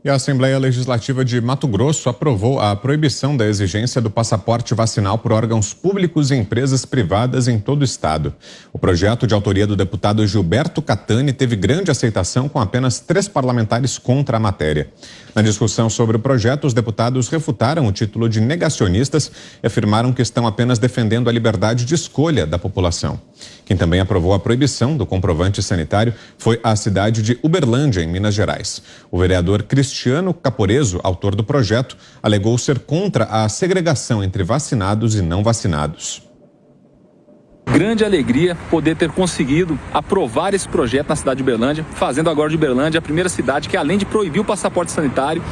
E a Assembleia Legislativa de Mato Grosso aprovou a proibição da exigência do passaporte vacinal por órgãos públicos e empresas privadas em todo o estado. O projeto, de autoria do deputado Gilberto Catani, teve grande aceitação, com apenas 3 parlamentares contra a matéria. Na discussão sobre o projeto, os deputados refutaram o título de negacionistas e afirmaram que estão apenas defendendo a liberdade de escolha da população. Quem também aprovou a proibição do comprovante sanitário foi a cidade de Uberlândia, em Minas Gerais. O vereador Cristiano Caporeso, autor do projeto, alegou ser contra a segregação entre vacinados e não vacinados. Grande alegria poder ter conseguido aprovar esse projeto na cidade de Uberlândia, fazendo agora de Uberlândia a primeira cidade que, além de proibir o passaporte sanitário,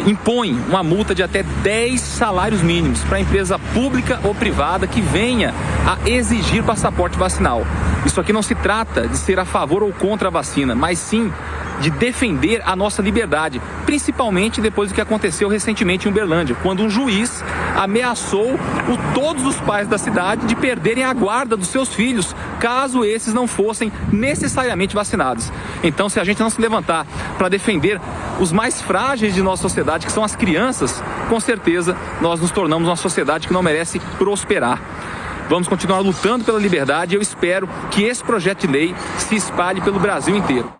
impõe uma multa de até 10 salários mínimos para a empresa pública ou privada que venha a exigir passaporte vacinal. Isso aqui não se trata de ser a favor ou contra a vacina, mas sim de defender a nossa liberdade, principalmente depois do que aconteceu recentemente em Uberlândia, quando um juiz ameaçou todos os pais da cidade de perderem a guarda dos seus filhos, caso esses não fossem necessariamente vacinados. Então, se a gente não se levantar para defender os mais frágeis de nossa sociedade, que são as crianças, com certeza nós nos tornamos uma sociedade que não merece prosperar. Vamos continuar lutando pela liberdade e eu espero que esse projeto de lei se espalhe pelo Brasil inteiro.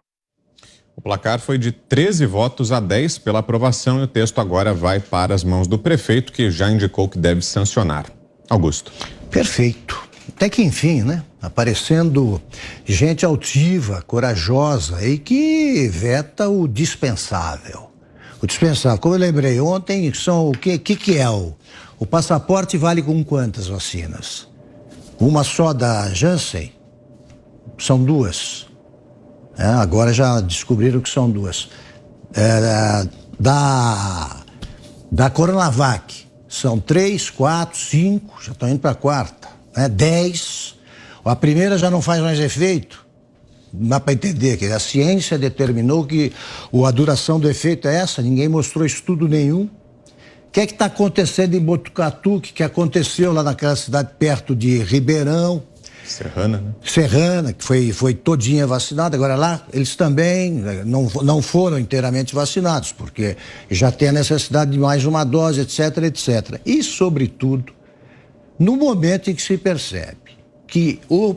O placar foi de 13 votos a 10 pela aprovação e o texto agora vai para as mãos do prefeito, que já indicou que deve sancionar. Augusto. Perfeito. Até que enfim, né? Aparecendo gente altiva, corajosa e que veta o dispensável. O dispensável, como eu lembrei ontem, são o que é o passaporte vale com quantas vacinas? Uma só da Janssen? São 2. Agora já descobriram que são 2. Da Coronavac, são 3, 4, 5, já estão indo para a 4ª, 10. A primeira já não faz mais efeito. Não dá para entender, que a ciência determinou que a duração do efeito é essa, ninguém mostrou estudo nenhum. O que é que está acontecendo em Botucatu, que aconteceu lá naquela cidade perto de Ribeirão? Serrana, né? Serrana, que foi todinha vacinada. Agora lá, eles também não foram inteiramente vacinados, porque já tem a necessidade de mais uma dose, etc, etc. E, sobretudo, no momento em que se percebe que o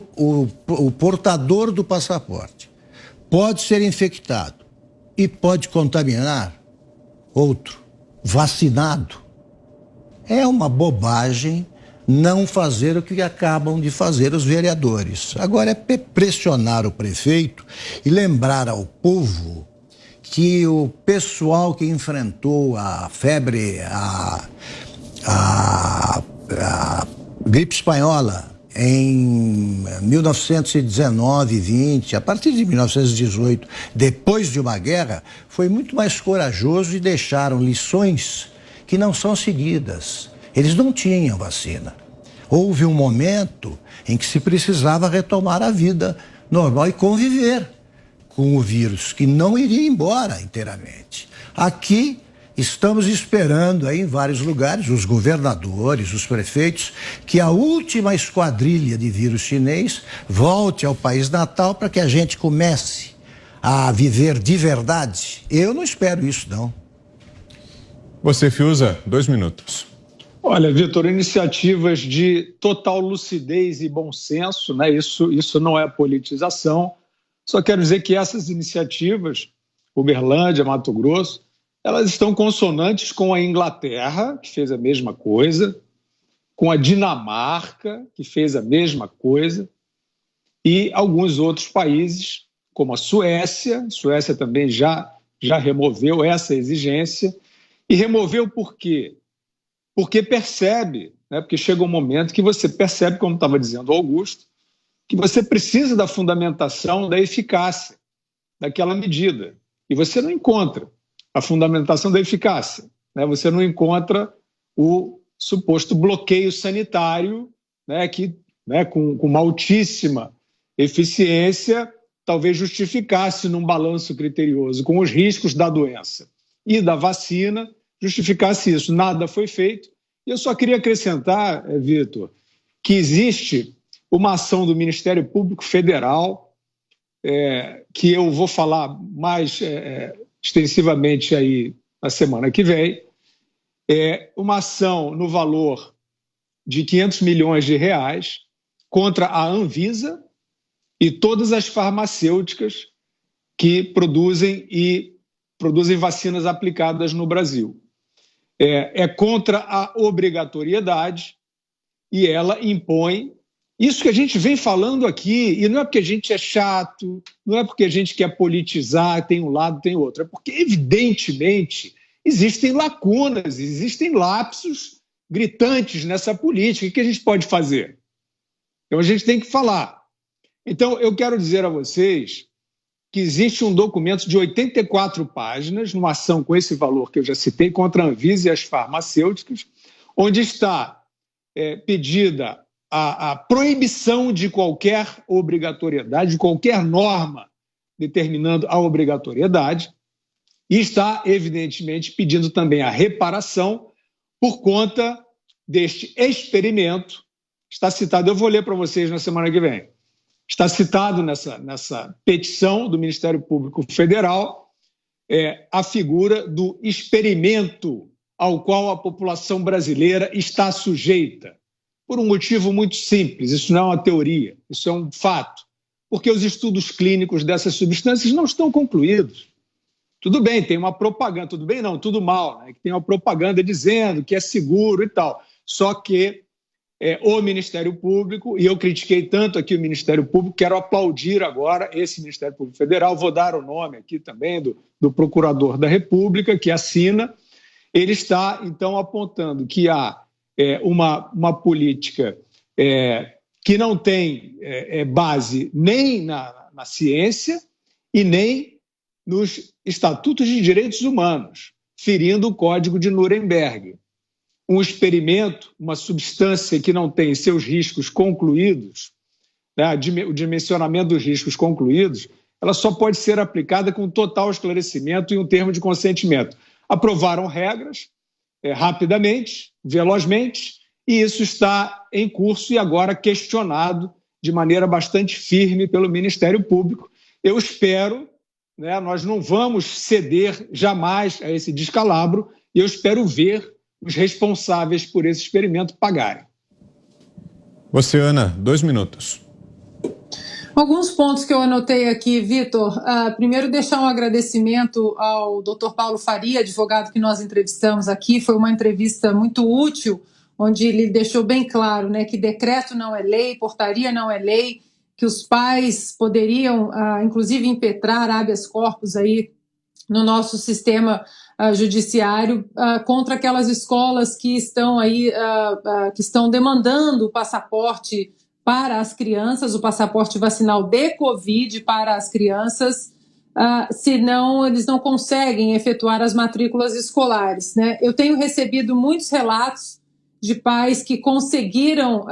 portador do passaporte pode ser infectado e pode contaminar outro vacinado, é uma bobagem não fazer o que acabam de fazer os vereadores. Agora é pressionar o prefeito e lembrar ao povo que o pessoal que enfrentou a febre, a gripe espanhola em 1919 e 20, a partir de 1918, depois de uma guerra, foi muito mais corajoso e deixaram lições que não são seguidas. Eles não tinham vacina. Houve um momento em que se precisava retomar a vida normal e conviver com o vírus, que não iria embora inteiramente. Aqui estamos esperando aí em vários lugares, os governadores, os prefeitos, que a última esquadrilha de vírus chinês volte ao país natal para que a gente comece a viver de verdade. Eu não espero isso, não. Você, Fiuza, 2 minutos. Olha, Vitor, iniciativas de total lucidez e bom senso, né? Isso não é politização. Só quero dizer que essas iniciativas, Uberlândia, Mato Grosso, elas estão consonantes com a Inglaterra, que fez a mesma coisa, com a Dinamarca, que fez a mesma coisa, e alguns outros países, como a Suécia. A Suécia também já removeu essa exigência. E removeu por quê? Porque percebe, né? Porque chega um momento que você percebe, como estava dizendo o Augusto, que você precisa da fundamentação da eficácia daquela medida. E você não encontra a fundamentação da eficácia, né? Você não encontra o suposto bloqueio sanitário, né? Que, né, com uma altíssima eficiência, talvez justificasse num balanço criterioso com os riscos da doença e da vacina, justificasse isso. Nada foi feito. E eu só queria acrescentar, Vitor, que existe uma ação do Ministério Público Federal, que eu vou falar mais extensivamente aí na semana que vem, uma ação no valor de 500 milhões de reais contra a Anvisa e todas as farmacêuticas que produzem vacinas aplicadas no Brasil. É contra a obrigatoriedade e ela impõe isso que a gente vem falando aqui, e não é porque a gente é chato, não é porque a gente quer politizar, tem um lado, tem outro, é porque, evidentemente, existem lacunas, existem lapsos gritantes nessa política. O que a gente pode fazer? Então, a gente tem que falar. Então, eu quero dizer a vocês que existe um documento de 84 páginas, numa ação com esse valor que eu já citei, contra a Anvisa e as farmacêuticas, onde está pedida a proibição de qualquer obrigatoriedade, de qualquer norma determinando a obrigatoriedade, e está, evidentemente, pedindo também a reparação por conta deste experimento. Está citado, eu vou ler para vocês na semana que vem, está citado nessa petição do Ministério Público Federal a figura do experimento ao qual a população brasileira está sujeita, por um motivo muito simples. Isso não é uma teoria, isso é um fato, porque os estudos clínicos dessas substâncias não estão concluídos. Tudo bem, tem uma propaganda, tudo bem não, tudo mal, né? Tem uma propaganda dizendo que é seguro e tal, só que o Ministério Público, e eu critiquei tanto aqui o Ministério Público, quero aplaudir agora esse Ministério Público Federal, vou dar o nome aqui também do Procurador da República, que assina. Ele está, então, apontando que há uma política que não tem base nem na ciência e nem nos estatutos de direitos humanos, ferindo o Código de Nuremberg. Um experimento, uma substância que não tem seus riscos concluídos, né, o dimensionamento dos riscos concluídos, ela só pode ser aplicada com total esclarecimento e um termo de consentimento. Aprovaram regras rapidamente, velozmente, e isso está em curso e agora questionado de maneira bastante firme pelo Ministério Público. Eu espero, né, nós não vamos ceder jamais a esse descalabro, e eu espero ver os responsáveis por esse experimento pagarem. Você, Ana, 2 minutos. Alguns pontos que eu anotei aqui, Vitor. Primeiro, deixar um agradecimento ao Dr. Paulo Faria, advogado que nós entrevistamos aqui. Foi uma entrevista muito útil, onde ele deixou bem claro, né, que decreto não é lei, portaria não é lei, que os pais poderiam, inclusive, impetrar habeas corpus aí no nosso sistema judiciário contra aquelas escolas que estão aí, que estão demandando o passaporte para as crianças, o passaporte vacinal de Covid para as crianças, senão eles não conseguem efetuar as matrículas escolares, né? Eu tenho recebido muitos relatos de pais que conseguiram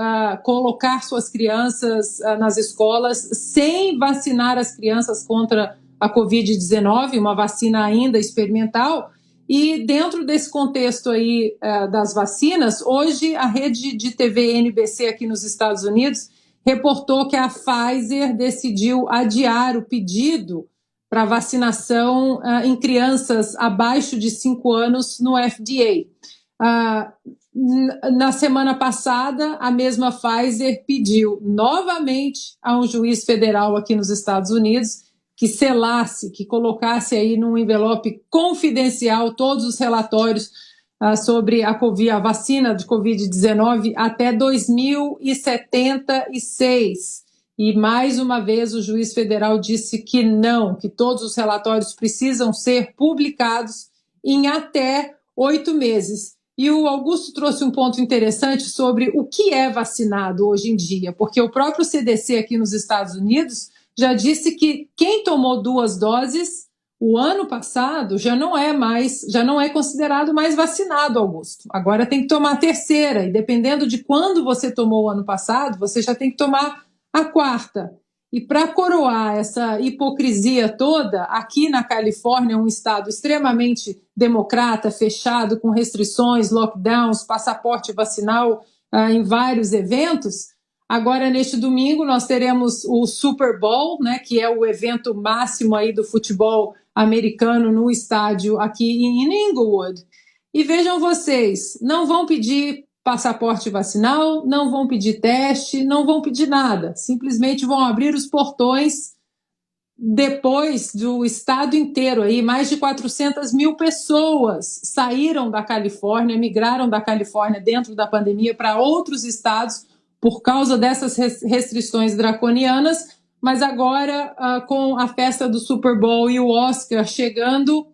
colocar suas crianças nas escolas sem vacinar as crianças contra a Covid-19, uma vacina ainda experimental. E dentro desse contexto aí das vacinas, hoje a rede de TV NBC aqui nos Estados Unidos reportou que a Pfizer decidiu adiar o pedido para vacinação em crianças abaixo de 5 anos no FDA. Na semana passada, a mesma Pfizer pediu novamente a um juiz federal aqui nos Estados Unidos que selasse, que colocasse aí num envelope confidencial todos os relatórios sobre a vacina de Covid-19 até 2076. E, mais uma vez, o juiz federal disse que não, que todos os relatórios precisam ser publicados em até 8 meses. E o Augusto trouxe um ponto interessante sobre o que é vacinado hoje em dia, porque o próprio CDC aqui nos Estados Unidos já disse que quem tomou 2 doses o ano passado já não é considerado mais vacinado, Augusto. Agora tem que tomar a 3ª, e dependendo de quando você tomou o ano passado, você já tem que tomar a 4ª. E para coroar essa hipocrisia toda, aqui na Califórnia, um estado extremamente democrata, fechado, com restrições, lockdowns, passaporte vacinal em vários eventos. Agora, neste domingo, nós teremos o Super Bowl, né, que é o evento máximo aí do futebol americano no estádio aqui em Inglewood. E vejam vocês, não vão pedir passaporte vacinal, não vão pedir teste, não vão pedir nada. Simplesmente vão abrir os portões depois do estado inteiro. Aí, mais de 400 mil pessoas saíram da Califórnia, migraram da Califórnia dentro da pandemia para outros estados por causa dessas restrições draconianas. Mas agora, com a festa do Super Bowl e o Oscar chegando,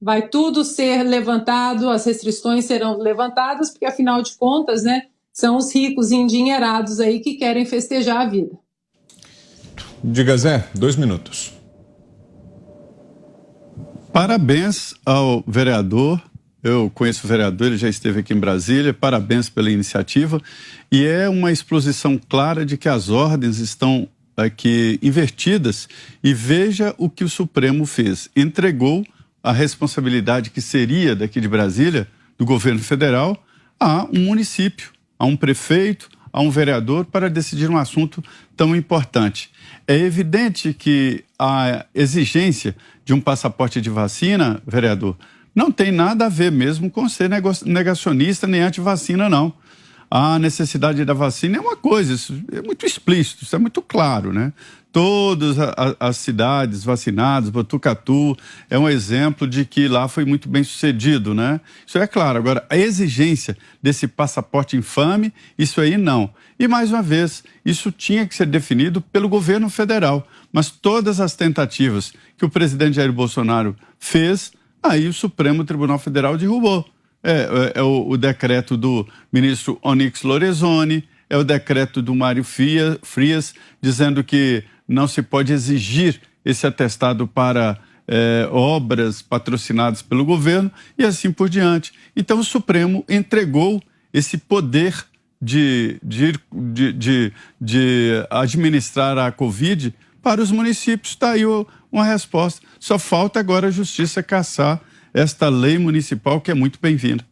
vai tudo ser levantado, as restrições serão levantadas, porque afinal de contas, né, são os ricos e endinheirados aí que querem festejar a vida. Diga, Zé, 2 minutos. Parabéns ao vereador. Eu conheço o vereador, ele já esteve aqui em Brasília. Parabéns pela iniciativa. E é uma exposição clara de que as ordens estão aqui invertidas. E veja o que o Supremo fez. Entregou a responsabilidade que seria daqui de Brasília, do governo federal, a um município, a um prefeito, a um vereador para decidir um assunto tão importante. É evidente que a exigência de um passaporte de vacina, vereador, não tem nada a ver mesmo com ser negacionista nem anti-vacina, não. A necessidade da vacina é uma coisa, isso é muito explícito, isso é muito claro, né? Todas as cidades vacinadas, Botucatu, é um exemplo de que lá foi muito bem sucedido, né? Isso é claro. Agora, a exigência desse passaporte infame, isso aí não. E, mais uma vez, isso tinha que ser definido pelo governo federal. Mas todas as tentativas que o presidente Jair Bolsonaro fez, aí o Supremo Tribunal Federal derrubou. É o decreto do ministro Onyx Lorenzoni, é o decreto do Mário Frias, dizendo que não se pode exigir esse atestado para obras patrocinadas pelo governo e assim por diante. Então o Supremo entregou esse poder de administrar a Covid para os municípios. Está aí uma resposta. Só falta agora a Justiça cassar esta lei municipal, que é muito bem-vinda.